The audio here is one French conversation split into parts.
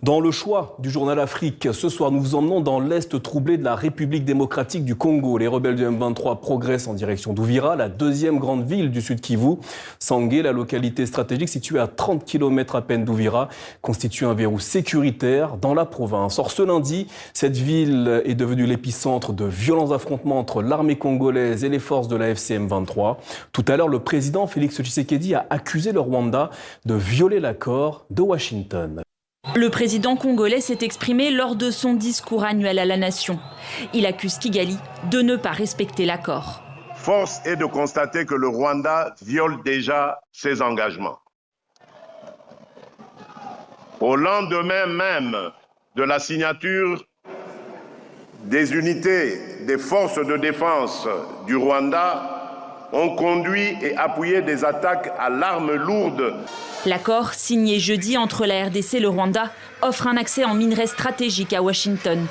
Dans le choix du journal Afrique, ce soir, nous vous emmenons dans l'est troublé de la République démocratique du Congo. Les rebelles du M23 progressent en direction d'Ouvira, la deuxième grande ville du sud Kivu. Sangué, la localité stratégique située à 30 km à peine d'Ouvira, constitue un verrou sécuritaire dans la province. Or, ce lundi, cette ville est devenue l'épicentre de violents affrontements entre l'armée congolaise et les forces de la FC M23. Tout à l'heure, le président Félix Tshisekedi a accusé le Rwanda de violer l'accord de Washington. Le président congolais s'est exprimé lors de son discours annuel à la nation. Il accuse Kigali de ne pas respecter l'accord. Force est de constater que le Rwanda viole déjà ses engagements. Au lendemain même de la signature des unités des forces de défense du Rwanda, ont conduit et appuyé des attaques à l'arme lourde. L'accord, signé jeudi entre la RDC et le Rwanda, offre un accès en minerais stratégiques à Washington.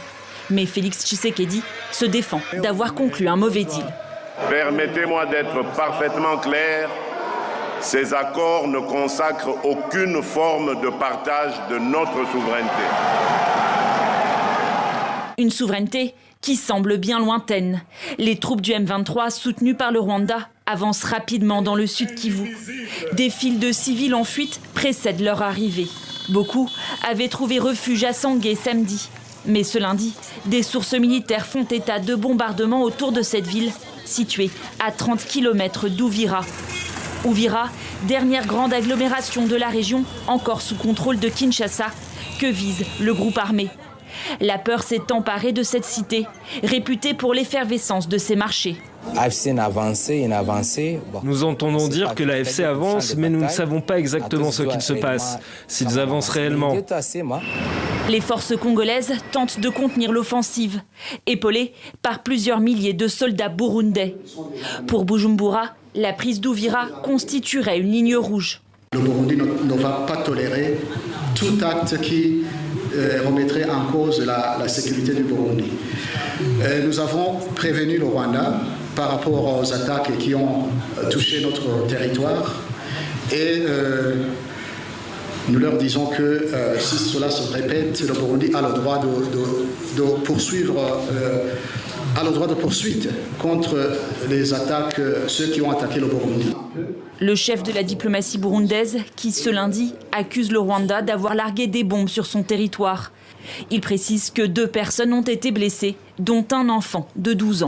Mais Félix Tshisekedi se défend d'avoir conclu un mauvais deal. Permettez-moi d'être parfaitement clair, ces accords ne consacrent aucune forme de partage de notre souveraineté. Une souveraineté qui semble bien lointaine. Les troupes du M23, soutenues par le Rwanda, avancent rapidement dans le sud Kivu. Des files de civils en fuite précèdent leur arrivée. Beaucoup avaient trouvé refuge à Sangué samedi. Mais ce lundi, des sources militaires font état de bombardements autour de cette ville, située à 30 km d'Ouvira. Ouvira, dernière grande agglomération de la région, encore sous contrôle de Kinshasa, que vise le groupe armé. La peur s'est emparée de cette cité, réputée pour l'effervescence de ses marchés. Nous entendons dire que la FC avance, mais nous ne savons pas exactement ce qu'il se passe, s'ils avancent réellement. Les forces congolaises tentent de contenir l'offensive, épaulées par plusieurs milliers de soldats burundais. Pour Bujumbura, la prise d'Ouvira constituerait une ligne rouge. Le Burundi ne va pas tolérer tout acte qui remettrait en cause la sécurité du Burundi. Nous avons prévenu le Rwanda par rapport aux attaques qui ont touché notre territoire et nous leur disons que si cela se répète, le Burundi a le droit de poursuivre, a le droit de poursuite contre les attaques, ceux qui ont attaqué le Burundi. Le chef de la diplomatie burundaise, qui ce lundi accuse le Rwanda d'avoir largué des bombes sur son territoire. Il précise que 2 personnes ont été blessées, dont un enfant de 12 ans.